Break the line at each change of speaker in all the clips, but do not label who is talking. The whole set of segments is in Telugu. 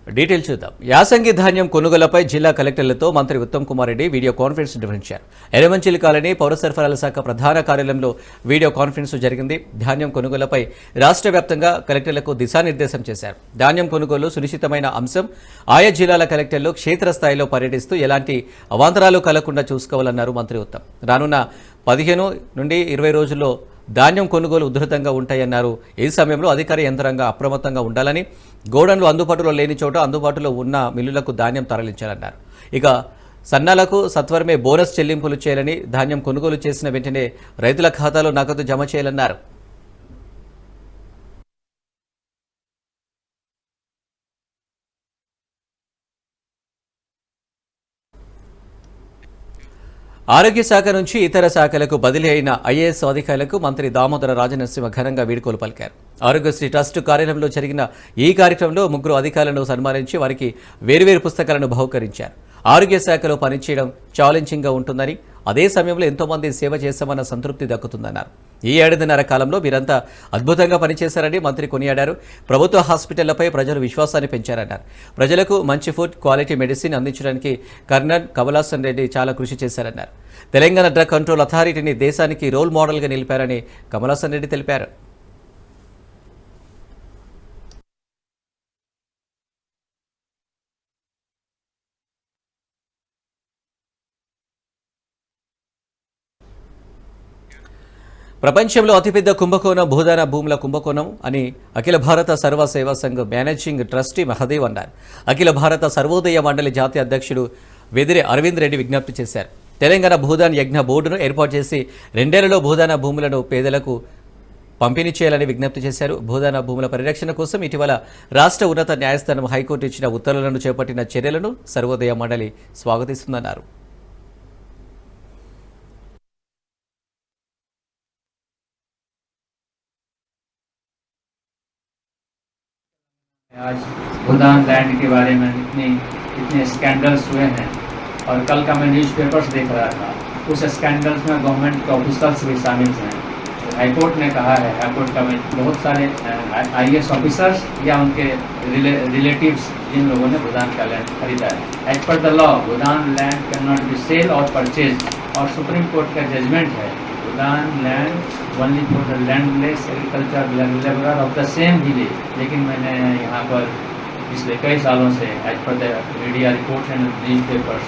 డీటెయిల్స్ చూద్దాం. యాసంగి ధాన్యం కొనుగోలుపై జిల్లా కలెక్టర్లతో మంత్రి ఉత్తమ్ కుమార్ రెడ్డి వీడియో కాన్ఫరెన్స్ నిర్వహించారు. ఎర్రమంచిలి కాలనీ పౌర సరఫరాల శాఖ ప్రధాన కార్యాలయంలో వీడియో కాన్ఫరెన్స్ జరిగింది. ధాన్యం కొనుగోలుపై రాష్ట్ర వ్యాప్తంగా కలెక్టర్లకు దిశానిర్దేశం చేశారు. ధాన్యం కొనుగోలు సునిశ్చితమైన అంశం. ఆయా జిల్లాల కలెక్టర్లు క్షేత్రస్థాయిలో పర్యటిస్తూ ఎలాంటి అవాంతరాలు కలగకుండా చూసుకోవాలన్నారు మంత్రి ఉత్తమ్. రానున్న 15 నుండి 20 రోజుల్లో ధాన్యం కొనుగోలు ఉధృతంగా ఉంటాయన్నారు. ఈ సమయంలో అధికార యంత్రాంగం అప్రమత్తంగా ఉండాలని, గోడౌన్లు అందుబాటులో లేని చోట అందుబాటులో ఉన్న మిల్లులకు ధాన్యం తరలించాలన్నారు. ఇక సన్నాలకు సత్వరమే బోనస్ చెల్లింపులు చేయాలని, ధాన్యం కొనుగోలు చేసిన వెంటనే రైతుల ఖాతాలో నగదు జమ చేయాలన్నారు. ఆరోగ్య శాఖ నుంచి ఇతర శాఖలకు బదిలీ అయిన ఐఏఎస్ అధికారులకు మంత్రి దామోదర రాజనరసింహ ఘనంగా వీడ్కోలు పలికారు. ఆరోగ్యశ్రీ ట్రస్ట్ కార్యాలయంలో జరిగిన ఈ కార్యక్రమంలో 3 అధికారులను సన్మానించి వారికి వేర్వేరు పుస్తకాలను బహుకరించారు. ఆరోగ్య శాఖలో పనిచేయడం ఛాలెంజింగ్గా ఉంటుందని, అదే సమయంలో ఎంతో మంది సేవ చేశామన్న సంతృప్తి దక్కుతుందన్నారు. ఈ 7.5 కాలంలో వీరంతా అద్భుతంగా పనిచేశారని మంత్రి కొనియాడారు. ప్రభుత్వ హాస్పిటళ్లపై ప్రజలు విశ్వాసాన్ని పెంచారన్నారు. ప్రజలకు మంచి ఫుడ్, క్వాలిటీ మెడిసిన్ అందించడానికి కర్నల్ కమలాసన్ రెడ్డి చాలా కృషి చేశారన్నారు. తెలంగాణ డ్రగ్ కంట్రోల్ అథారిటీని దేశానికి రోల్ మోడల్గా నిలిపారని కమలాసన్ రెడ్డి తెలిపారు. ప్రపంచంలో అతిపెద్ద కుంభకోణం భూదాన భూముల కుంభకోణం అని అఖిల భారత సర్వ సేవా సంఘ్ మేనేజింగ్ ట్రస్టీ మహదేవ్ అన్నారు. అఖిల భారత సర్వోదయ మండలి జాతీయ అధ్యక్షుడు వెదిరి అరవింద్ రెడ్డి విజ్ఞప్తి చేశారు. తెలంగాణ భూదాన్ యజ్ఞ బోర్డును ఏర్పాటు చేసి 2 ఏళ్లలో భూదాన భూములను పేదలకు పంపిణీ చేయాలని విజ్ఞప్తి చేశారు. భూదాన భూముల పరిరక్షణ కోసం ఇటీవల రాష్ట్ర ఉన్నత న్యాయస్థానం హైకోర్టు ఇచ్చిన ఉత్తర్వులను చేపట్టిన చర్యలను సర్వోదయ మండలి స్వాగతిస్తుందన్నారు.
आज भूदान लैंड के बारे में इतने स्कैंडल्स हुए हैं और कल का मैं न्यूज़पेपर्स देख रहा था, उस स्कैंडल्स में गवर्नमेंट के ऑफिसर्स भी शामिल हैं. हाईकोर्ट ने कहा है, हाईकोर्ट का बहुत सारे IAS ऑफिसर्स या उनके रिलेटिव्स जिन लोगों ने भूदान का लैंड खरीदा है. As per the law Bhoodan land can not be sell और परचेज, और सुप्रीम कोर्ट का जजमेंट है Bhoodan land only for the landless agriculture labourer of the same village. लेकिन मैंने यहाँ पर पिछले कई सालों से as per the media reports and newspapers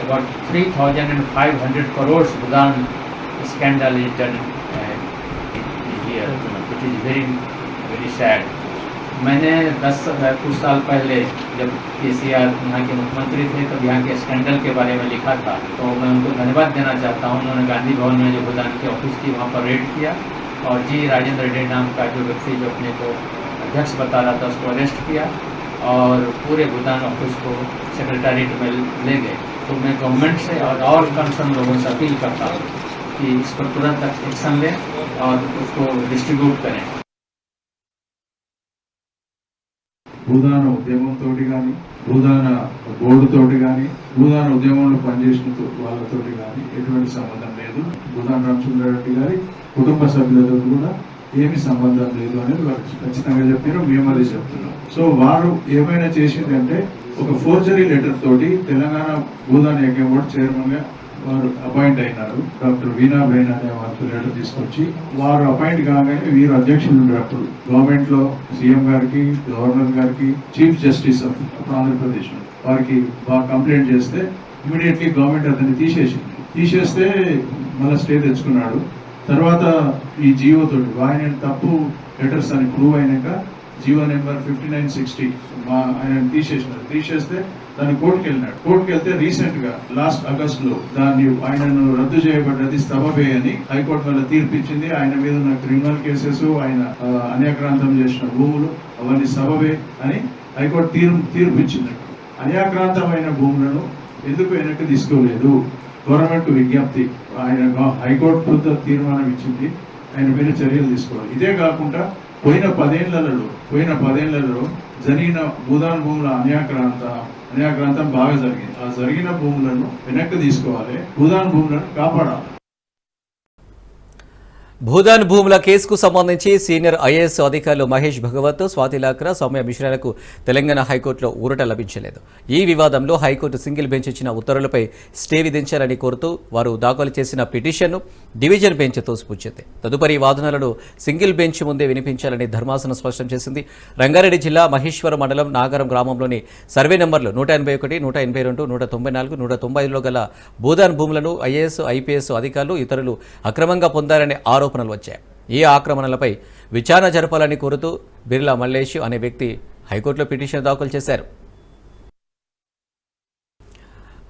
about 3,500 crore Bhoodan scandal is done here, which is very sad. मैंने कुछ साल पहले जब KCR यहाँ के मुख्यमंत्री थे तब यहाँ के स्कैंडल के बारे में लिखा था, तो मैं उनको धन्यवाद देना चाहता हूँ. उन्होंने गांधी भवन में जो भूदान की ऑफिस थी वहाँ पर रेड किया और जी राजेंद्र रेड्डी नाम का जो व्यक्ति जो अपने को अध्यक्ष बता रहा था उसको अरेस्ट किया और पूरे भूदान ऑफिस को सेक्रेटरीट में ले गए. तो मैं गवर्नमेंट से और कंसर्न लोगों से अपील करता हूँ कि इस पर तुरंत एक्शन लें और उसको डिस्ट्रीब्यूट करें.
భూదాన ఉద్యమంతో కానీ, భూదాన బోర్డుతోటి కానీ, భూదాన ఉద్యమంలో పనిచేసిన వాళ్ళతోటి కానీ ఎటువంటి సంబంధం లేదు. భూదాన రామచంద్రారెడ్డి గారి కుటుంబ సభ్యులతో కూడా ఏమి సంబంధం లేదు అనేది వారు ఖచ్చితంగా చెప్పారు. మేము అదే చెప్తున్నాం. సో వారు ఏమైనా చేసిందంటే ఒక ఫోర్జరీ లెటర్ తోటి తెలంగాణ భూదాన యజ్ఞ బోర్డు చైర్మన్ గా వారు అపాయింట్ అయినారు. డాక్టర్ వీణా బెయిన్ అనే వారితో లెటర్ తీసుకొచ్చి వారు అపాయింట్ కాగానే వీరు అధ్యక్షులు ఉండేటప్పుడు గవర్నమెంట్ లో సీఎం గారికి, గవర్నర్ గారికి, చీఫ్ జస్టిస్ ఆఫ్ ఆంధ్రప్రదేశ్ వారికి కంప్లైంట్ చేస్తే ఇమీడియట్లీ గవర్నమెంట్ అతన్ని తీసేస్తే మళ్ళీ స్టే తెచ్చుకున్నాడు. తర్వాత ఈ జియో తోటి ఆయన తప్పు లెటర్స్ అని ప్రూవ్ అయినాక జియో నెంబర్ 5960 ఆయన తీసేస్తే దాన్ని కోర్టుకు వెళ్ళినాడు. కోర్టుకు వెళ్తే రీసెంట్ గా లాస్ట్ ఆగస్ట్ లో దాన్ని ఆయనను రద్దు చేయబడ్డది సబబే అని హైకోర్టు వల్ల తీర్పిచ్చింది. ఆయన మీద ఉన్న క్రిమినల్ కేసెస్, ఆయన అన్యాక్రాంతం చేసిన భూములు అవన్నీ సబబే అని హైకోర్టు తీర్పిచ్చింది. అన్యాక్రాంతమైన భూములను ఎందుకు వెనక్కి తీసుకోలేదు? గవర్నమెంట్ విజ్ఞప్తి, ఆయన హైకోర్టు తీర్మానం ఇచ్చింది, ఆయన మీద చర్యలు తీసుకోవాలి. ఇదే కాకుండా పోయిన 10 ఏళ్లలో జరిగిన భూదాన్ భూముల అన్యాక్రాంతం బాగా జరిగింది. ఆ జరిగిన భూములను వెనక్కి తీసుకోవాలి, భూదాన్ భూములను కాపాడాలి.
భూదాన్ భూముల కేసుకు సంబంధించి సీనియర్ ఐఏఎస్ అధికారులు మహేష్ భగవత్, స్వాతి లాక్రా, సౌమ్య మిశ్రాలకు తెలంగాణ హైకోర్టులో ఊరట లభించలేదు. ఈ వివాదంలో హైకోర్టు సింగిల్ బెంచ్ ఇచ్చిన ఉత్తర్వులపై స్టే విధించాలని కోరుతూ వారు దాఖలు చేసిన పిటిషన్ను డివిజన్ బెంచ్ తోసిపుచ్చింది. తదుపరి వాదనలను సింగిల్ బెంచ్ ముందే వినిపించాలని ధర్మాసనం స్పష్టం చేసింది. రంగారెడ్డి జిల్లా మహేశ్వరం మండలం నాగరం గ్రామంలోని సర్వే నంబర్లు 181, 182, 194, 195లో గల భూదాన్ భూములను ఐఏఎస్, ఐపీఎస్ అధికారులు ఇతరులు అక్రమంగా పొందారనే ఆరోపణలు వచ్చాయి. ఈ ఆక్రమణలపై విచారణ జరపాలని కోరుతూ బిర్లా మల్లేష్ అనే వ్యక్తి హైకోర్టులో పిటిషన్ దాఖలు చేశారు.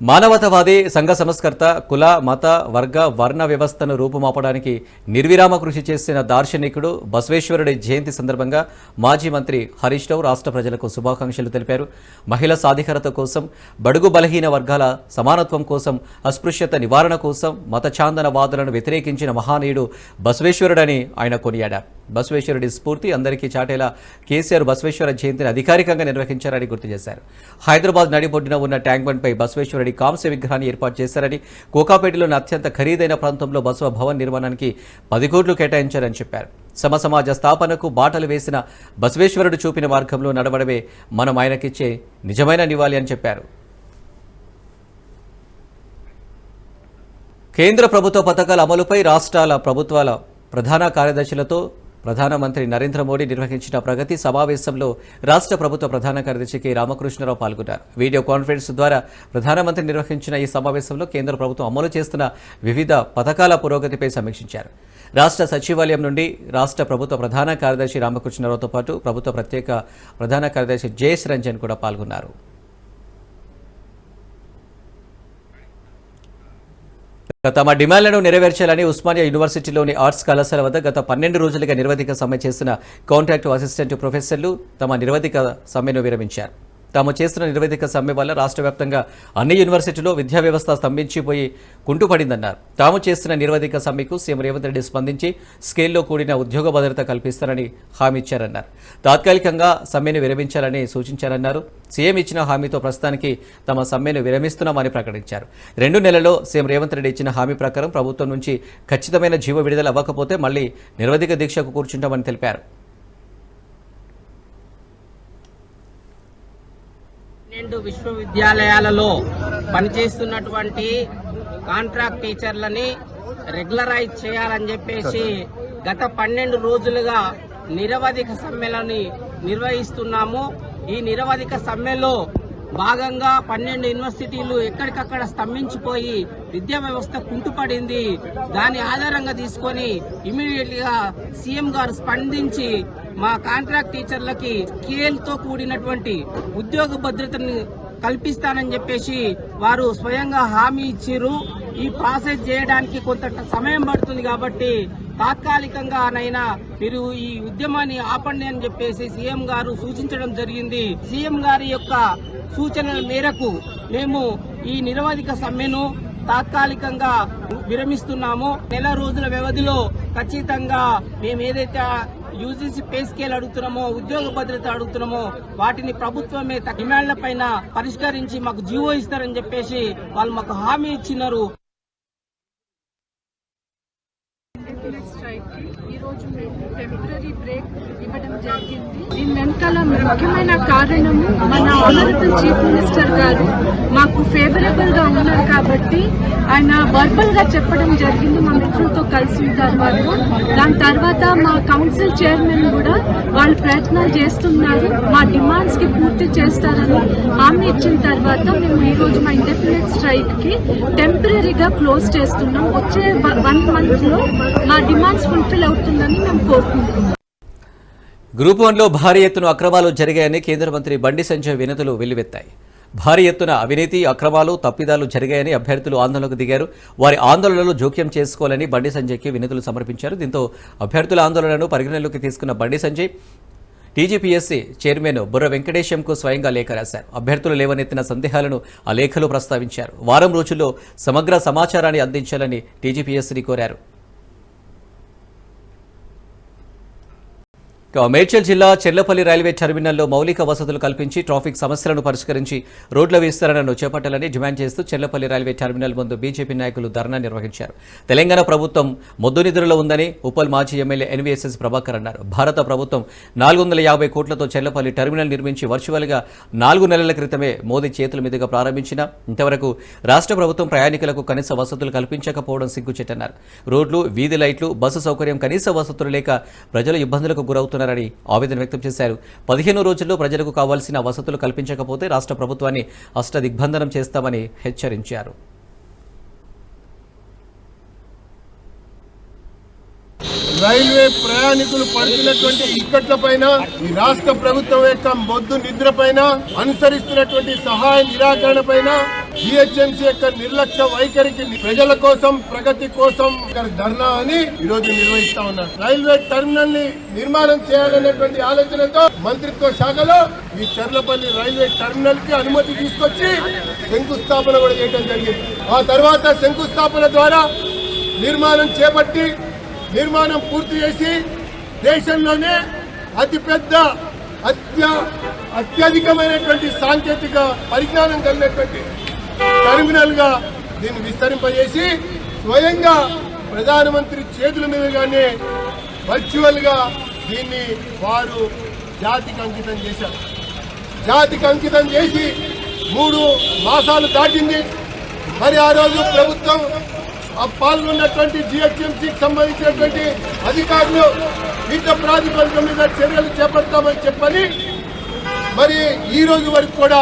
మానవతావాది, సంఘ సంస్కర్త, కుల, మత, వర్గ, వర్ణ వ్యవస్థను రూపుమాపడానికి నిర్విరామ కృషి చేసిన దార్శనికుడు బసవేశ్వరుడి జయంతి సందర్భంగా మాజీ మంత్రి హరీష్ రావు రాష్ట్ర ప్రజలకు శుభాకాంక్షలు తెలిపారు. మహిళా సాధికారత కోసం, బడుగు బలహీన వర్గాల సమానత్వం కోసం, అస్పృశ్యత నివారణ కోసం మతఛాందన వాదులను వ్యతిరేకించిన మహానీయుడు బసవేశ్వరుడని ఆయన కొనియాడారు. బసవేశ్వరుడి స్ఫూర్తి అందరికీ చాటేలా కేసీఆర్ బసవేశ్వర జయంతిని అధికారికంగా నిర్వహించారని గుర్తు చేశారు. హైదరాబాద్ నడిబొడ్డున ఉన్న ట్యాంక్ బండ్పై బసవేశ్వరుడి కాంస్య విగ్రహాన్ని ఏర్పాటు చేశారని, కోకాపేటలోని అత్యంత ఖరీదైన ప్రాంతంలో బసవ భవన్ నిర్మాణానికి 10 కోట్లు కేటాయించారని చెప్పారు. సమసమాజ స్థాపనకు బాటలు వేసిన బసవేశ్వరుడు చూపిన మార్గంలో నడవడమే మనం ఆయనకిచ్చే నిజమైన నివాళి అని చెప్పారు. కేంద్ర ప్రభుత్వ పథకాల అమలుపై రాష్ట్రాల ప్రభుత్వాల ప్రధాన కార్యదర్శులతో ప్రధానమంత్రి నరేంద్ర మోడీ నిర్వహించిన ప్రగతి సమావేశంలో రాష్ట్ర ప్రభుత్వ ప్రధాన కార్యదర్శి కె రామకృష్ణరావు పాల్గొన్నారు. వీడియో కాన్ఫరెన్స్ ద్వారా ప్రధానమంత్రి నిర్వహించిన ఈ సమావేశంలో కేంద్ర ప్రభుత్వం అమలు చేస్తున్న వివిధ పథకాల పురోగతిపై సమీక్షించారు. రాష్ట్ర సచివాలయం నుండి రాష్ట్ర ప్రభుత్వ ప్రధాన కార్యదర్శి రామకృష్ణరావుతో పాటు ప్రభుత్వ ప్రత్యేక ప్రధాన కార్యదర్శి జేఎస్ రంజన్ కూడా పాల్గొన్నారు. తమ డిమాండ్లను నెరవేర్చాలని ఉస్మానియా యూనివర్సిటీలోని ఆర్ట్స్ కళాశాల వద్ద గత 12 రోజులుగా నిరవధిక సమ్మె చేసిన కాంట్రాక్టు అసిస్టెంట్ ప్రొఫెసర్లు తమ నిరవధిక సమ్మెను విరమించారు. తాము చేస్తున్న నిరవధిక సమ్మె వల్ల రాష్ట్ర వ్యాప్తంగా అన్ని యూనివర్సిటీలో విద్యా వ్యవస్థ స్తంభించిపోయి కుంటుపడిందన్నారు. తాము చేస్తున్న నిరవధిక సమ్మెకు సీఎం రేవంత్ రెడ్డి స్పందించి స్కేల్లో కూడిన ఉద్యోగ భద్రత కల్పిస్తారని హామీ ఇచ్చారన్నారు. తాత్కాలికంగా సమ్మెను విరమించాలని సూచించారన్నారు. సీఎం ఇచ్చిన హామీతో ప్రస్తుతానికి తమ సమ్మెను విరమిస్తున్నామని ప్రకటించారు. 2 నెలల్లో సీఎం రేవంత్ రెడ్డి ఇచ్చిన హామీ ప్రకారం ప్రభుత్వం నుంచి ఖచ్చితమైన జీవో విడుదల అవ్వకపోతే మళ్లీ నిరవధిక దీక్షకు కూర్చుంటామని తెలిపారు.
12 విశ్వవిద్యాలయాలలో పనిచేస్తున్నటువంటి కాంట్రాక్ట్ టీచర్లని రెగ్యులరైజ్ చేయాలని చెప్పేసి గత 12 రోజులుగా నిరవధిక సమ్మెలని నిర్వహిస్తున్నాము. ఈ నిరవధిక సమ్మెలో భాగంగా 12 యూనివర్సిటీలు ఎక్కడికక్కడ స్తంభించిపోయి విద్యా వ్యవస్థ కుంటుపడింది. దాని ఆధారంగా తీసుకొని ఇమీడియట్గా సీఎం గారు స్పందించి మా కాంట్రాక్ట్ టీచర్లకి స్కేల్తో కూడినటువంటి ఉద్యోగ భద్రతను కల్పిస్తానని చెప్పేసి వారు స్వయంగా హామీ ఇచ్చారు. ఈ ప్రాసెస్ చేయడానికి కొంత సమయం పడుతుంది కాబట్టి తాత్కాలికంగానైనా మీరు ఈ ఉద్యమాన్ని ఆపండి అని చెప్పేసి సీఎం గారు సూచించడం జరిగింది. సీఎం గారి యొక్క సూచనల మేరకు మేము ఈ నిరవధిక సమ్మెను తాత్కాలికంగా విరమిస్తున్నాము. నెల రోజుల వ్యవధిలో ఖచ్చితంగా మేము ఏదైతే యూజీసీ పే స్కేల్ అడుగుతున్నామో, ఉద్యోగ భద్రత అడుగుతున్నామో వాటిని ప్రభుత్వమే డిమాండ్ల పైన పరిష్కరించి మాకు జీవో ఇస్తారని చెప్పేసి వాళ్ళు మాకు హామీ ఇచ్చినారు.
ఈ రోజు మేము టెంపరరీ బ్రేక్ ఇవ్వడం జరిగింది. దీని వెనకాల ముఖ్యమైన కారణము మన ఆనరబుల్ చీఫ్ మినిస్టర్ గారు మాకు ఫేవరబుల్ గా ఉన్నారు కాబట్టి ఆయన వర్బల్ గా చెప్పడం జరిగింది మా మిత్రులతో కలిసిన తర్వాత. దాని తర్వాత మా కౌన్సిల్ చైర్మన్ కూడా వాళ్ళు ప్రయత్నాలు చేస్తున్నారు, మా డిమాండ్స్ కి పూర్తి చేస్తారని హామీ ఇచ్చిన తర్వాత మేము ఈ రోజు మా ఇండెఫినెట్ స్ట్రైక్ కి టెంపరీగా క్లోజ్ చేస్తున్నాం. వచ్చే 1 month లో మా డిమాండ్స్ ఫుల్ఫిల్ అవుతుందని మేము కోరుకుంటున్నాం.
గ్రూప్ 1లో భారీ ఎత్తున అక్రమాలు జరిగాయని కేంద్ర మంత్రి బండి సంజయ్ వినతులు వెల్లువెత్తాయి. భారీ ఎత్తున అవినీతి, అక్రమాలు, తప్పిదాలు జరిగాయని అభ్యర్థులు ఆందోళనకు దిగారు. వారి ఆందోళనలో జోక్యం చేసుకోవాలని బండి సంజయ్కి వినతులు సమర్పించారు. దీంతో అభ్యర్థుల ఆందోళనను పరిగణలోకి తీసుకున్న బండి సంజయ్ టీజీపీఎస్సీ చైర్మన్ బుర్ర వెంకటేశంకు స్వయంగా లేఖ రాశారు. అభ్యర్థులు లేవనెత్తిన సందేహాలను ఆ లేఖలో ప్రస్తావించారు. వారం రోజుల్లో సమగ్ర సమాచారాన్ని అందించాలని టీజీపీఎస్సీని కోరారు. మేడ్చల్ జిల్లా చెర్లపల్లి రైల్వే టెర్మినల్లో మౌలిక వసతులు కల్పించి ట్రాఫిక్ సమస్యలను పరిష్కరించి రోడ్ల విస్తరణను చేపట్టాలని డిమాండ్ చేస్తూ చెర్లపల్లి రైల్వే టెర్మినల్ ముందు బీజేపీ నాయకులు ధర్నా నిర్వహించారు. తెలంగాణ ప్రభుత్వం మొద్దునిద్రలో ఉందని ఉప్పల్ మాజీ ఎమ్మెల్యే ఎన్వీఎస్ఎస్ ప్రభాకర్ అన్నారు. భారత ప్రభుత్వం 450 కోట్లతో చెర్లపల్లి టెర్మినల్ నిర్మించి వర్చువల్గా 4 నెలల క్రితమే మోదీ చేతుల మీదుగా ప్రారంభించినా ఇంతవరకు రాష్ట్ర ప్రభుత్వం ప్రయాణికులకు కనీస వసతులు కల్పించకపోవడం సిగ్గుచేటన్నారు. రోడ్లు, వీధి లైట్లు, బస్సు సౌకర్యం, కనీస వసతులు లేక ప్రజలు ఇబ్బందులకు గురవుతున్నారని ఆవేదన వ్యక్తం చేశారు. 15 రోజుల్లో ప్రజలకు కావాల్సిన వసతులు కల్పించకపోతే రాష్ట్ర ప్రభుత్వాన్ని అష్టదిగ్బంధనం చేస్తామని హెచ్చరించారు.
రైల్వే ప్రయాణికులు పడుతున్నటువంటి ఇక్కట్లపైన ఈ రాష్ట్ర ప్రభుత్వం యొక్క మొద్దు నిద్ర పైన అనుసరిస్తున్నటువంటి సహాయ నిరాకరణ పైన జిహెచ్ఎంసీ యొక్క నిర్లక్ష్య వైఖరికి ప్రజల కోసం, ప్రగతి కోసం ధర్నా అని ఈ రోజు నిర్వహిస్తా ఉన్నారు. రైల్వే టెర్మినల్ ని నిర్మాణం చేయాలనేటువంటి ఆలోచనతో మంత్రిత్వ శాఖలో ఈ చెర్లపల్లి రైల్వే టెర్మినల్ కి అనుమతి తీసుకొచ్చి శంకుస్థాపన కూడా చేయడం జరిగింది. ఆ తర్వాత శంకుస్థాపన ద్వారా నిర్మాణం చేపట్టి నిర్మాణం పూర్తి చేసి దేశంలోనే అతిపెద్ద అత్యధికమైనటువంటి సాంకేతిక పరిజ్ఞానం కలిగినటువంటి టెర్మినల్ గా దీన్ని విస్తరింపజేసి స్వయంగా ప్రధానమంత్రి చేతుల మీదుగానే వర్చువల్ గా దీన్ని వారు జాతికి అంకితం చేశారు. జాతికి అంకితం చేసి 3 మాసాలు దాటింది. మరి ఆ రోజు ప్రభుత్వం పాల్గొన్నటువంటి జిహెచ్ఎంసీకి సంబంధించినటువంటి అధికారులు యుద్ధ ప్రాతిపదిక మీద చర్యలు చేపడతామని చెప్పని మరి ఈ రోజు వరకు కూడా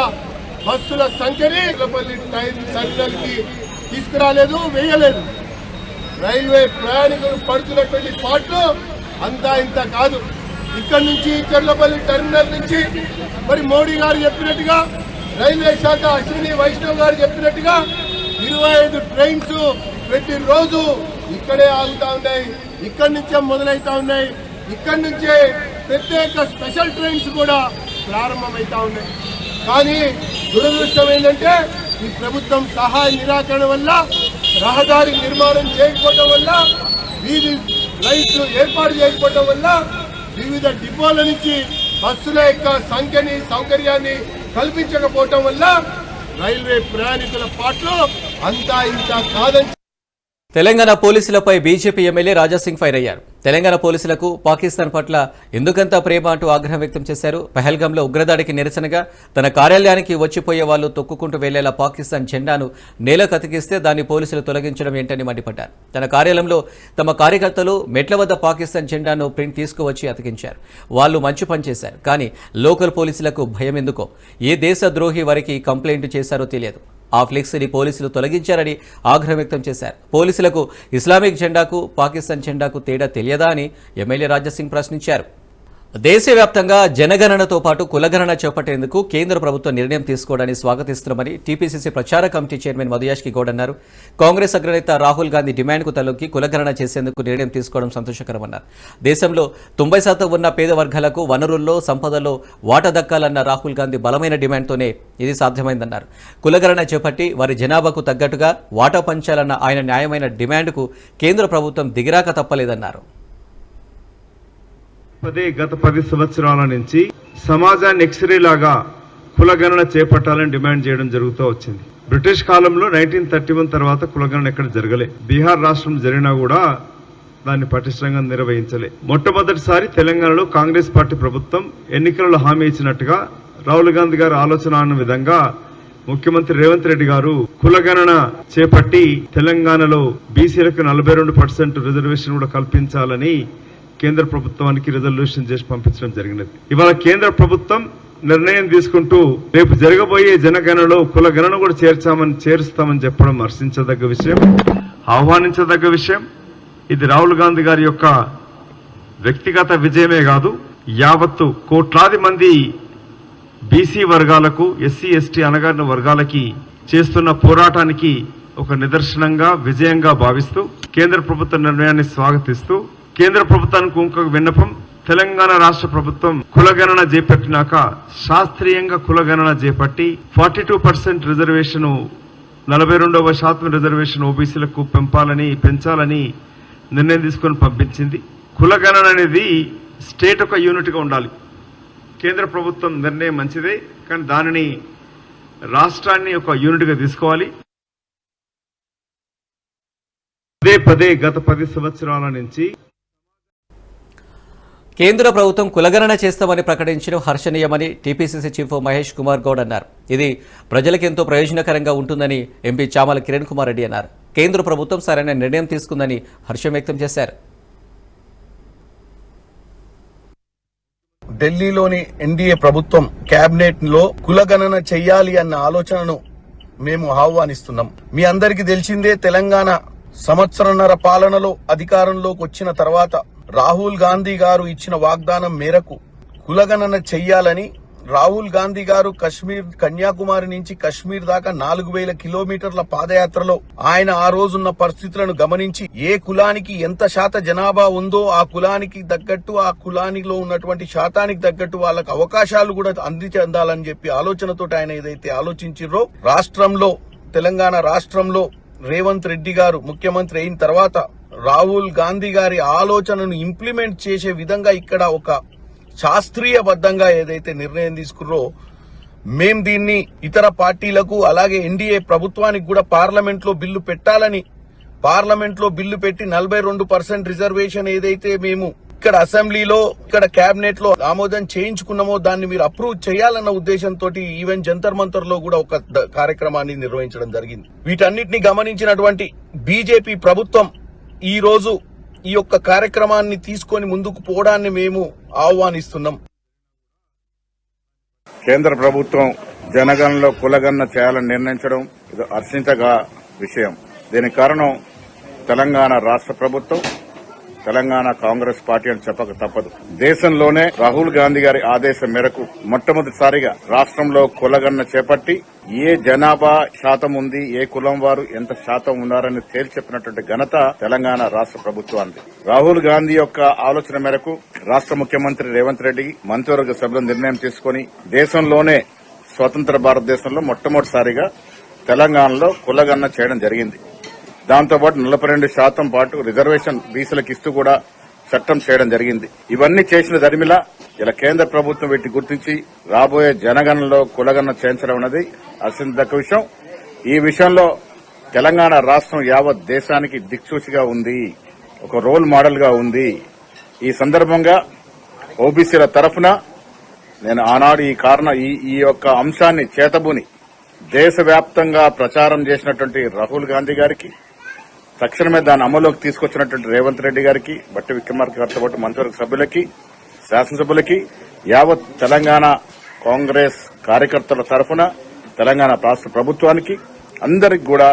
బస్సుల సంఖ్యని చెర్లపల్లి టెర్మినల్ కి తీసుకురాలేదు, వేయలేదు. రైల్వే ప్రయాణికులు పడుతున్నటువంటి పాటలు అంతా ఇంత కాదు. ఇక్కడి నుంచి చెర్లపల్లి టెర్మినల్ నుంచి మరి మోడీ గారు చెప్పినట్టుగా, రైల్వే శాఖ అశ్విని వైష్ణవ్ గారు చెప్పినట్టుగా 25 ట్రైన్స్ ప్రతిరోజు ఇక్కడే ఆగుతా ఉన్నాయి. ఇక్కడి నుంచే మొదలవుతా ఉన్నాయి. ఇక్కడి నుంచే ప్రత్యేక స్పెషల్ ట్రైన్స్ కూడా ప్రారంభమవుతా ఉన్నాయి. కానీ దురదృష్టం ఏంటంటే ఈ ప్రభుత్వం సహాయ నిరాకరణ వల్ల, రహదారి నిర్మాణం చేయకపోవడం వల్ల, వీధి లైట్లు ఏర్పాటు చేయకపోవడం వల్ల, వివిధ డిపోల నుంచి బస్సుల యొక్క సంఖ్యని, సౌకర్యాన్ని కల్పించకపోవటం వల్ల రైల్వే ప్రయాణికుల పాటలు అంతా ఇంత కాదని
తెలంగాణ పోలీసులపై బీజేపీ ఎమ్మెల్యే రాజాసింగ్ ఫైర్ అయ్యారు. తెలంగాణ పోలీసులకు పాకిస్తాన్ పట్ల ఎందుకంత ప్రేమ అంటూ ఆగ్రహం వ్యక్తం చేశారు. పహల్గాంలో ఉగ్రదాడికి నిరసనగా తన కార్యాలయానికి వచ్చిపోయే వాళ్ళు తొక్కుకుంటూ వెళ్లేలా పాకిస్తాన్ జెండాను నేలకు అతికిస్తే దాన్ని పోలీసులు తొలగించడం ఏంటని మండిపడ్డారు. తన కార్యాలయంలో తమ కార్యకర్తలు మెట్ల వద్ద పాకిస్తాన్ జెండాను ప్రింట్ తీసుకువచ్చి అతికించారు. వాళ్ళు మంచి పని చేశారు, కానీ లోకల్ పోలీసులకు భయం ఎందుకో, ఏ దేశ ద్రోహి వారికి కంప్లైంట్ చేశారో తెలియదు. ఆ ఫ్లెక్స్ని పోలీసులు తొలగించారని ఆగ్రహం వ్యక్తం చేశారు. పోలీసులకు ఇస్లామిక్ జెండాకు, పాకిస్తాన్ జెండాకు తేడా తెలియదా అని ఎమ్మెల్యే రాజాసింగ్ ప్రశ్నించారు. దేశవ్యాప్తంగా జనగణనతో పాటు కులగణన చేపట్టేందుకు కేంద్ర ప్రభుత్వం నిర్ణయం తీసుకోవడాన్ని స్వాగతిస్తున్నామని టీపీసీసీ ప్రచార కమిటీ చైర్మన్ మధుయాష్కి గౌడ్ అన్నారు. కాంగ్రెస్ అగ్రనేత రాహుల్ గాంధీ డిమాండ్కు తలొక్కి కులగణన చేసేందుకు నిర్ణయం తీసుకోవడం సంతోషకరమన్నారు. దేశంలో 90% ఉన్న పేద వర్గాలకు వనరుల్లో, సంపదలో వాటా దక్కాలన్న రాహుల్ గాంధీ బలమైన డిమాండ్తోనే ఇది సాధ్యమైందన్నారు. కులగణన చేపట్టి వారి జనాభాకు తగ్గట్టుగా వాటా పంచాలన్న ఆయన న్యాయమైన డిమాండ్కు కేంద్ర ప్రభుత్వం దిగిరాక తప్పలేదన్నారు.
గత 10 సంవత్సరాల నుంచి సమాజాన్ని ఎక్స్రే లాగా కులగణన చేపట్టాలని డిమాండ్ చేయడం జరుగుతూ వచ్చింది. బ్రిటిష్ కాలంలో 1931 తర్వాత కులగణన ఎక్కడ జరగలే. బీహార్ రాష్ట్రం జరిగినా కూడా దాన్ని పటిష్టంగా నిర్వహించలే. మొట్టమొదటిసారి తెలంగాణలో కాంగ్రెస్ పార్టీ ప్రభుత్వం ఎన్నికలలో హామీ ఇచ్చినట్టుగా రాహుల్ గాంధీ గారు ఆలోచన అన్న విధంగా ముఖ్యమంత్రి రేవంత్ రెడ్డి గారు కులగణన చేపట్టి తెలంగాణలో బీసీలకు 42% రిజర్వేషన్ కూడా కల్పించాలని కేంద్ర ప్రభుత్వానికి రిజల్యూషన్ చేసి పంపించడం జరిగినది. ఇవాళ కేంద్ర ప్రభుత్వం నిర్ణయం తీసుకుంటూ రేపు జరగబోయే జనగణనలో కులగణన కూడా చేరుస్తామని చెప్పడం హర్షించదగ్గ విషయం, ఆహ్వానించదగ్గ విషయం. ఇది రాహుల్ గాంధీ గారి యొక్క వ్యక్తిగత విజయమే కాదు, యావత్తు కోట్లాది మంది బీసీ వర్గాలకు, ఎస్సీ ఎస్టీ అణగారిన వర్గాలకి చేస్తున్న పోరాటానికి ఒక నిదర్శనంగా, విజయంగా భావిస్తూ కేంద్ర ప్రభుత్వ నిర్ణయాన్ని స్వాగతిస్తూ కేంద్ర ప్రభుత్వానికి ఇంకొక విన్నపం, తెలంగాణ రాష్ట్ర ప్రభుత్వం కులగణన చేపట్టినాక శాస్త్రీయంగా కులగణన చేపట్టి 42% రిజర్వేషన్, 42% రిజర్వేషన్ ఓబీసీలకు పెంచాలని నిర్ణయం తీసుకొని పంపించింది. కులగణన అనేది స్టేట్ ఒక యూనిట్గా ఉండాలి. కేంద్ర ప్రభుత్వం నిర్ణయం మంచిదే, కానీ దానిని రాష్ట్రాన్ని ఒక యూనిట్గా తీసుకోవాలి. పదే గత 10 సంవత్సరాల నుంచి
కేంద్ర ప్రభుత్వం కులగణన చేస్తామని ప్రకటించడం హర్షణీయమని టీపీసీసీ చీఫ్ మహేష్ కుమార్ గౌడ్ అన్నారు. ఇది ప్రజలకు ఎంతో ప్రయోజనకరంగా ఉంటుందని ఎంపీ చామల కిరణ్ కుమార్ రెడ్డి అన్నారు. కేంద్ర ప్రభుత్వం సరైన నిర్ణయం తీసుకుందని హర్షం వ్యక్తం చేశారు.
ఢిల్లీలోని ఎన్డీఏ ప్రభుత్వం కేబినెట్ లో కులగణన చెయ్యాలి అన్న ఆలోచనను మేము ఆహ్వానిస్తున్నాం. మీ అందరికీ తెలిసిందే, తెలంగాణ సంవత్సరన్నర పాలనలో అధికారంలోకి వచ్చిన తర్వాత రాహుల్ గాంధీ గారు ఇచ్చిన వాగ్దానం మేరకు కులగణన చెయ్యాలని రాహుల్ గాంధీ గారు కన్యాకుమారి నుంచి కశ్మీర్ దాకా 4000 కిలోమీటర్ల పాదయాత్రలో ఆయన ఆ రోజున్న పరిస్థితులను గమనించి ఏ కులానికి ఎంత శాత జనాభా ఉందో ఆ కులానికి తగ్గట్టు, ఆ కులానిలో ఉన్నటువంటి శాతానికి తగ్గట్టు వాళ్ళకు అవకాశాలు కూడా అందించాలని చెప్పి ఆలోచనతో ఆయన ఏదైతే ఆలోచించారో, రాష్ట్రంలో తెలంగాణ రాష్ట్రంలో రేవంత్ రెడ్డి గారు ముఖ్యమంత్రి అయిన తర్వాత రాహుల్ గాంధీ గారి ఆలోచనను ఇంప్లిమెంట్ చేసే విధంగా ఇక్కడ ఒక శాస్త్రీయబద్ధంగా ఏదైతే నిర్ణయం తీసుకున్నారో, మేం దీన్ని ఇతర పార్టీలకు అలాగే ఎన్డీఏ ప్రభుత్వానికి కూడా పార్లమెంట్ లో బిల్లు పెట్టాలని, పార్లమెంట్ లో బిల్లు పెట్టి 42% రిజర్వేషన్ ఏదైతే మేము ఇక్కడ అసెంబ్లీలో ఇక్కడ కేబినెట్ లో ఆమోదం చేయించుకున్నామో దాన్ని మీరు అప్రూవ్ చేయాలన్న ఉద్దేశంతో ఈవెన్ జంతర్ మంతర్ లో కూడా ఒక కార్యక్రమాన్ని నిర్వహించడం జరిగింది. వీటన్నిటిని గమనించినటువంటి బీజేపీ ప్రభుత్వం ఈ రోజు ఈ యొక్క కార్యక్రమాన్ని తీసుకొని ముందుకు పోవడాన్ని మేము ఆహ్వానిస్తున్నాం.
కేంద్ర ప్రభుత్వం జనగణనలో కులగణన చేయాలని నిర్ణయించడం ఇది హర్షించగా విషయం. దీనికి కారణం తెలంగాణ రాష్ట్ర ప్రభుత్వం, తెలంగాణ కాంగ్రెస్ పార్టీ అని చెప్పక తప్పదు. దేశంలోనే రాహుల్ గాంధీ గారి ఆదేశం మేరకు మొట్టమొదటిసారిగా రాష్ట్రంలో కులగణన చేపట్టి ఏ జనాభా శాతం ఉంది, ఏ కులం వారు ఎంత శాతం ఉన్నారని తేల్చి చెప్పినటువంటి ఘనత తెలంగాణ రాష్ట్ర ప్రభుత్వానికి. రాహుల్ గాంధీ యొక్క ఆలోచన మేరకు రాష్ట్ర ముఖ్యమంత్రి రేవంత్ రెడ్డి మంత్రివర్గ సభ్యులు నిర్ణయం తీసుకుని దేశంలోనే స్వతంత్ర భారతదేశంలో మొట్టమొదటిసారిగా తెలంగాణలో కులగణన చేయడం జరిగింది. దాంతోపాటు 42% పాటు రిజర్వేషన్ బీసీలకు ఇస్తూ కూడా చట్టం చేయడం జరిగింది. ఇవన్నీ చేసిన దరిమిలా ఇలా కేంద్ర ప్రభుత్వం వీటిని గుర్తించి రాబోయే జనగణనలో కులగణన చేయించడం అనేది హర్షించదగ్గ విషయం. ఈ విషయంలో తెలంగాణ రాష్ట్రం యావత్ దేశానికి దిక్సూచిగా ఉంది, ఒక రోల్ మోడల్ గా ఉంది. ఈ సందర్భంగా ఓబీసీల తరఫున నేను ఆనాడు ఈ యొక్క అంశాన్ని చేతబూని దేశవ్యాప్తంగా ప్రచారం చేసినటువంటి రాహుల్ గాంధీ గారికి, తక్షణమే దాన్ని అమలులోకి తీసుకొచ్చినటువంటి రేవంత్ రెడ్డి గారికి, బట్టి విక్రమార్క గారితో పాటు మంత్రివర్గ సభ్యులకి, శాసనసభ్యులకి, యావత్ తెలంగాణ కాంగ్రెస్ కార్యకర్తల తరఫున తెలంగాణ రాష్ట్ర ప్రభుత్వానికి అందరికి కూడా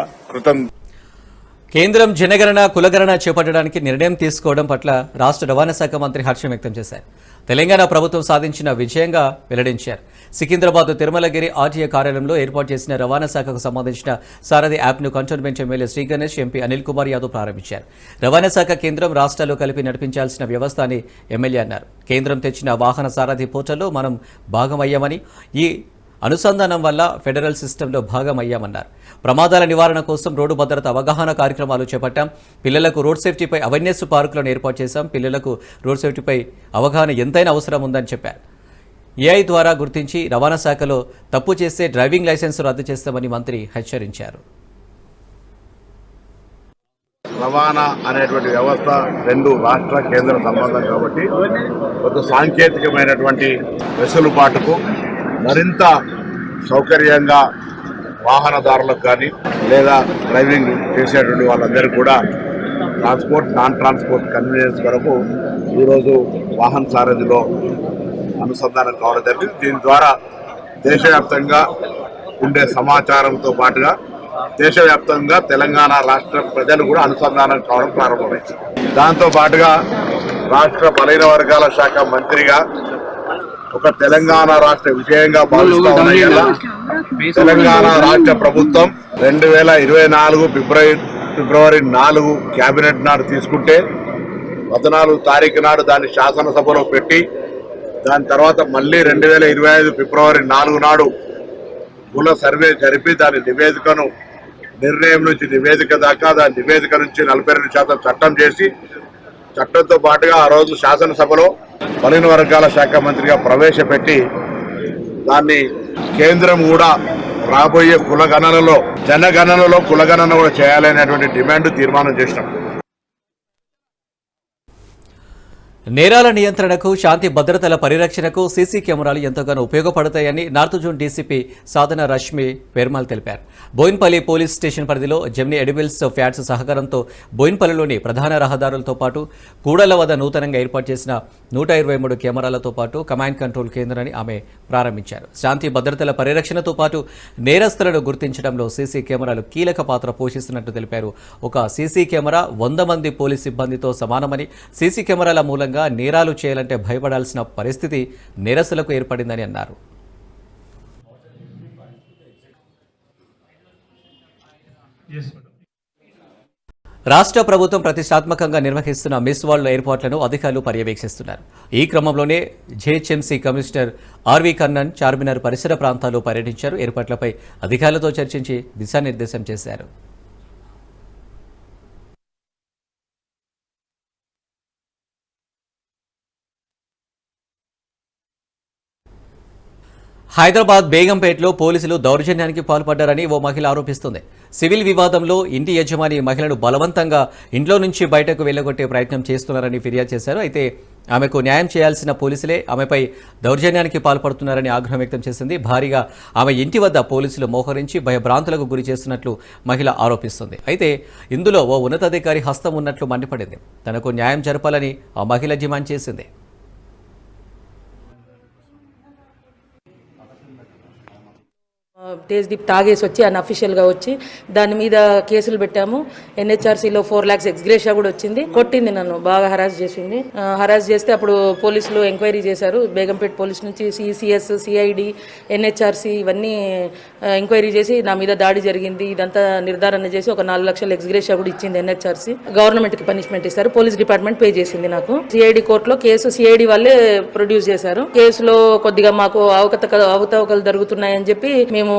కేంద్రం జనగణన కులగణన చేపట్టడానికి నిర్ణయం తీసుకోవడం పట్ల రాష్ట్ర రవాణా శాఖ మంత్రి హర్షం వ్యక్తం చేశారు. తెలంగాణ ప్రభుత్వం సాధించిన విజయంగా వెల్లడించారు. సికింద్రాబాద్ తిరుమలగిరి ఆర్టీఏ కార్యాలయంలో ఏర్పాటు చేసిన రవాణా శాఖకు సంబంధించిన సారథి యాప్ను cantonment MLA Shri Ganesh, MP Anil Kumar Yadav ప్రారంభించారు. రవాణా శాఖ కేంద్రం రాష్ట్రాల్లో కలిపి నడిపించాల్సిన వ్యవస్థ అని ఎమ్మెల్యే అన్నారు. కేంద్రం తెచ్చిన వాహన సారథి పోర్టల్లో మనం భాగమయ్యామని, ఈ అనుసంధానం వల్ల ఫెడరల్ సిస్టంలో భాగమయ్యామన్నారు. ప్రమాదాల నివారణ కోసం రోడ్డు భద్రత అవగాహన కార్యక్రమాలు చేపట్టాం. పిల్లలకు రోడ్ సేఫ్టీపై అవేర్నెస్ పార్కులను ఏర్పాటు చేశాం. పిల్లలకు రోడ్ సేఫ్టీపై అవగాహన ఎంతైనా అవసరం ఉందని చెప్పారు. ఏఐ ద్వారా గుర్తించి రవాణా శాఖలో తప్పు చేస్తే డ్రైవింగ్ లైసెన్స్ రద్దు చేస్తామని మంత్రి హెచ్చరించారు.
రవాణా అనేటువంటి వ్యవస్థ రెండు రాష్ట్ర కేంద్ర సంబంధం కాబట్టి కొంత సాంకేతికమైనటువంటి వెసులుబాటుకు మరింత సౌకర్యంగా వాహనదారులకు కానీ లేదా డ్రైవింగ్ చేసేటువంటి వాళ్ళందరికీ కూడా ట్రాన్స్పోర్ట్, నాన్ ట్రాన్స్పోర్ట్ కన్వీనియన్స్ కొరకు ఈరోజు వాహన సారథిలో అనుసంధానం కావడం జరిగింది. దీని ద్వారా దేశవ్యాప్తంగా ఉండే సమాచారంతో పాటుగా దేశవ్యాప్తంగా తెలంగాణ రాష్ట్ర ప్రజలు కూడా అనుసంధానం కావడం ప్రారంభమైంది. దాంతో పాటుగా రాష్ట్ర బలైన వర్గాల శాఖ మంత్రిగా ఒక తెలంగాణ రాష్ట్ర విజయంగా భావిస్తా ఉన్న తెలంగాణ రాష్ట్ర ప్రభుత్వం 2024 ఫిబ్రవరి 4 కేబినెట్ నాడు తీసుకుంటే 14 తారీఖు నాడు దాన్ని శాసనసభలో పెట్టి దాని తర్వాత మళ్ళీ 2025 ఫిబ్రవరి 4 నాడు కుల సర్వే జరిపి దాని నివేదికను నిర్ణయం నుంచి నివేదిక దాకా దాని నివేదిక నుంచి 42% చట్టం చేసి చట్టంతో పాటుగా ఆ రోజు శాసనసభలో బలహీన వర్గాల శాఖ మంత్రిగా ప్రవేశపెట్టి దాన్ని కేంద్రం కూడా రాబోయే కులగణనలో జనగణనలో కులగణన కూడా చేయాలనేటువంటి డిమాండ్ తీర్మానం చేసినాం.
నేరాల నియంత్రణకు, శాంతి భద్రతల పరిరక్షణకు సీసీ కెమెరాలు ఎంతగానో ఉపయోగపడతాయని నార్త్ జోన్ డీసీపీ సాధన రష్మి పెర్మాల్ తెలిపారు. బోయిన్పల్లి పోలీస్ స్టేషన్ పరిధిలో జెమినీ ఎడిబుల్స్ ఫ్యాట్స్ సహకారంతో బోయిన్పల్లిలోని ప్రధాన రహదారులతో పాటు కూడళ్ల వద్ద నూతనంగా ఏర్పాటు చేసిన 123 కెమెరాలతో పాటు కమాండ్ కంట్రోల్ కేంద్రాన్ని ఆమె ప్రారంభించారు. శాంతి భద్రతల పరిరక్షణతో పాటు నేరస్తులను గుర్తించడంలో సీసీ కెమెరాలు కీలక పాత్ర పోషిస్తున్నట్టు తెలిపారు. ఒక సీసీ కెమెరా 100 మంది పోలీస్ సిబ్బందితో సమానమని, సీసీ కెమెరాల మూలంగా నేరాలు చేయాలంటే భయపడాల్సిన పరిస్థితి నేరస్తులకు ఏర్పడిందని అన్నారు. రాష్ట్ర ప్రభుత్వం ప్రతిష్టాత్మకంగా నిర్వహిస్తున్న మిస్ వరల్డ్ ఎయిర్పోర్ట్లను అధికారులు పర్యవేక్షిస్తున్నారు. ఈ క్రమంలోనే GHMC commissioner RV Kannan Charminar పరిసర ప్రాంతాల్లో పర్యటించారు. ఏర్పాట్లపై అధికారులతో చర్చించి దిశానిర్దేశం చేశారు. హైదరాబాద్ బేగంపేటలో పోలీసులు దౌర్జన్యానికి పాల్పడ్డారని ఓ మహిళ ఆరోపిస్తుంది. సివిల్ వివాదంలో ఇంటి యజమాని మహిళను బలవంతంగా ఇంట్లో నుంచి బయటకు వెళ్లగొట్టే ప్రయత్నం చేస్తున్నారని ఫిర్యాదు చేశారు. అయితే ఆమెకు న్యాయం చేయాల్సిన పోలీసులే ఆమెపై దౌర్జన్యానికి పాల్పడుతున్నారని ఆగ్రహం వ్యక్తం చేసింది. భారీగా ఆమె ఇంటి వద్ద పోలీసులు మోహరించి భయభ్రాంతులకు గురి చేస్తున్నట్లు మహిళ ఆరోపిస్తుంది. అయితే ఇందులో ఓ ఉన్నతాధికారి హస్తం ఉన్నట్లు మండిపడింది. తనకు న్యాయం జరపాలని ఆ మహిళ డిమాండ్ చేసింది.
తేజ్దీప్ తాగేసి వచ్చి అన్అఫీషియల్గా వచ్చి దాని మీద కేసులు పెట్టాము. NHRCలో 4 lakhs ఎక్స్గ్రేషియా కూడా వచ్చింది. కొట్టింది, నన్ను బాగా హరాస్ చేసింది. హరాస్ చేస్తే అప్పుడు పోలీసులు ఎంక్వైరీ చేశారు. బేగంపేట పోలీస్ నుంచి CCS, CID, NHRC ఇవన్నీ ఎంక్వైరీ చేసి నా మీద దాడి జరిగింది ఇదంతా నిర్ధారణ చేసి ఒక 4 lakhs ఎక్స్గ్రేషియా కూడా ఇచ్చింది NHRC. గవర్నమెంట్కి పనిష్మెంట్ ఇస్తారు. పోలీస్ డిపార్ట్మెంట్ పే చేసింది నాకు. CID కోర్టులో కేసు CID వాళ్ళే ప్రొడ్యూస్ చేశారు. కేసులో కొద్దిగా మాకు అవకతవకలు జరుగుతున్నాయని చెప్పి మేము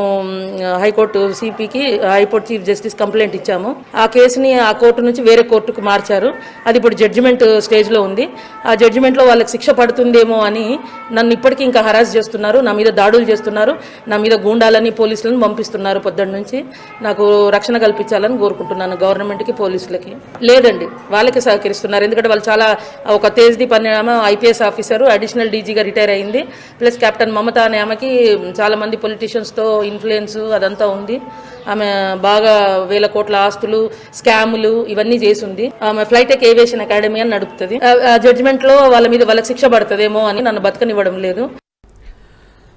హైకోర్టు CPకి హైకోర్టు చీఫ్ జస్టిస్ కంప్లైంట్ ఇచ్చాము. ఆ కేసుని ఆ కోర్టు నుంచి వేరే కోర్టుకు మార్చారు. అది ఇప్పుడు జడ్జిమెంట్ స్టేజ్లో ఉంది. ఆ జడ్జిమెంట్లో వాళ్ళకి శిక్ష పడుతుందేమో అని నన్ను ఇప్పటికీ ఇంకా హరాస్ చేస్తున్నారు. నా మీద దాడులు చేస్తున్నారు. నా మీద గూండాలని పోలీసులను పంపిస్తున్నారు. పొద్దున్న నుంచి నాకు రక్షణ కల్పించాలని కోరుకుంటున్నాను గవర్నమెంట్కి, పోలీసులకి. లేదండి, వాళ్ళకి సహకరిస్తున్నారు. ఎందుకంటే వాళ్ళు చాలా ఒక తేజ్దీప్ అనే ఆమె IPS ఆఫీసరు, అడిషనల్ DGగా రిటైర్ అయింది. ప్లస్ కెప్టెన్ మమత అనే ఆమెకి చాలా మంది పొలిటీషియన్స్తో ఇన్ఫ్లుయెన్స్ అదంతా ఉంది. ఆమె బాగా వేల కోట్ల ఆస్తులు, స్కాములు ఇవన్నీ చేసింది. ఆమె ఫ్లైటెక్ ఏవియేషన్ అకాడమీ అని నడుపుతుంది. జడ్జిమెంట్ లో వాళ్ళకి శిక్ష పడుతుందేమో అని నన్ను బతకనివ్వడం లేదు.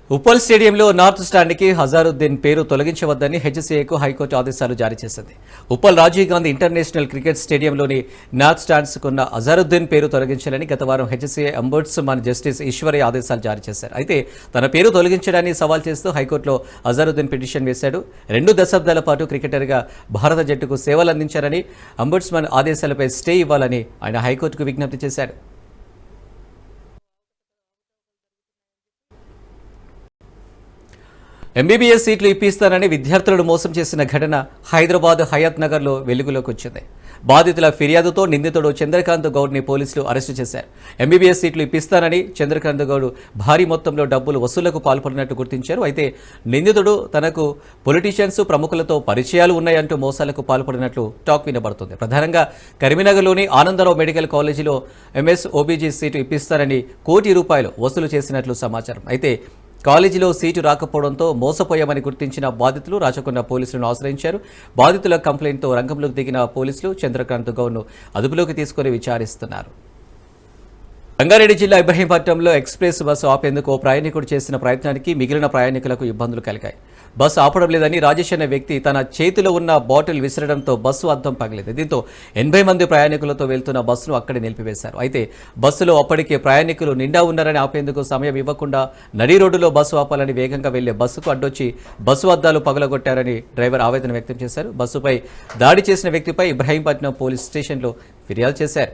ఉప్పల్ స్టేడియంలో నార్త్ స్టాండ్కి హజారుద్దీన్ పేరు తొలగించవద్దని HCAకు హైకోర్టు ఆదేశాలు జారీ చేసింది. ఉప్పల్ రాజీవ్ గాంధీ ఇంటర్నేషనల్ క్రికెట్ స్టేడియంలోని నార్త్ స్టాండ్స్కున్న హజారుద్దీన్ పేరు తొలగించాలని గత వారం HCA అంబుడ్స్మన్ జస్టిస్ ఈశ్వరయ్య ఆదేశాలు జారీ చేశారు. అయితే తన పేరు తొలగించడాన్ని సవాల్ చేస్తూ హైకోర్టులో హజారుద్దీన్ పిటిషన్ వేశాడు. 2 దశాబ్దాల పాటు క్రికెటర్గా భారత జట్టుకు సేవలందించారని, అంబుడ్స్మన్ ఆదేశాలపై స్టే ఇవ్వాలని ఆయన హైకోర్టుకు విజ్ఞప్తి చేశాడు. MBBS సీట్లు ఇప్పిస్తానని విద్యార్థులను మోసం చేసిన ఘటన హైదరాబాద్ హయత్ నగర్లో వెలుగులోకి వచ్చింది. బాధితుల ఫిర్యాదుతో నిందితుడు చంద్రకాంత్ గౌడ్ని పోలీసులు అరెస్టు చేశారు. MBBS సీట్లు ఇప్పిస్తానని చంద్రకాంత్ గౌడ్ భారీ మొత్తంలో డబ్బులు వసూళ్లకు పాల్పడినట్టు గుర్తించారు. అయితే నిందితుడు తనకు పొలిటీషియన్స్, ప్రముఖులతో పరిచయాలు ఉన్నాయంటూ మోసాలకు పాల్పడినట్లు టాక్ వినబడుతుంది. ప్రధానంగా కరీంనగర్లోని ఆనందరావు మెడికల్ కాలేజీలో MS OBG సీటు ఇప్పిస్తానని ₹1 కోటి వసూలు చేసినట్లు సమాచారం. అయితే కాలేజీలో సీటు రాకపోవడంతో మోసపోయామని గుర్తించిన బాధితులు రాచకొండ పోలీసులను ఆశ్రయించారు. బాధితుల కంప్లైంట్తో రంగంలోకి దిగిన పోలీసులు చంద్రకాంత్ గౌడ్ను అదుపులోకి తీసుకుని విచారిస్తున్నారు. రంగారెడ్డి జిల్లా ఇబ్రహీంపట్నంలో ఎక్స్ప్రెస్ బస్సు ఆపేందుకు ఓ ప్రయాణికుడు చేసిన ప్రయత్నానికి మిగిలిన ప్రయాణికులకు ఇబ్బందులు కలిగాయి. బస్సు ఆపడం లేదని రాజేష్ అనే వ్యక్తి తన చేతిలో ఉన్న బాటిల్ విసరడంతో బస్సు అద్దం పగిలింది. దీంతో 80 మంది ప్రయాణికులతో వెళ్తున్న బస్సును అక్కడే నిలిపివేశారు. అయితే బస్సులో అప్పటికే ప్రయాణికులు నిండా ఉన్నారని ఆపేందుకు సమయం ఇవ్వకుండా నడి రోడ్డులో బస్సు ఆపాలని వేగంగా వెళ్లే బస్సుకు అడ్డొచ్చి బస్సు అద్దాలు పగలగొట్టారని డ్రైవర్ ఆవేదన వ్యక్తం చేశారు. బస్సుపై దాడి చేసిన వ్యక్తిపై ఇబ్రహీంపట్నం పోలీస్ స్టేషన్లో ఫిర్యాదు చేశారు.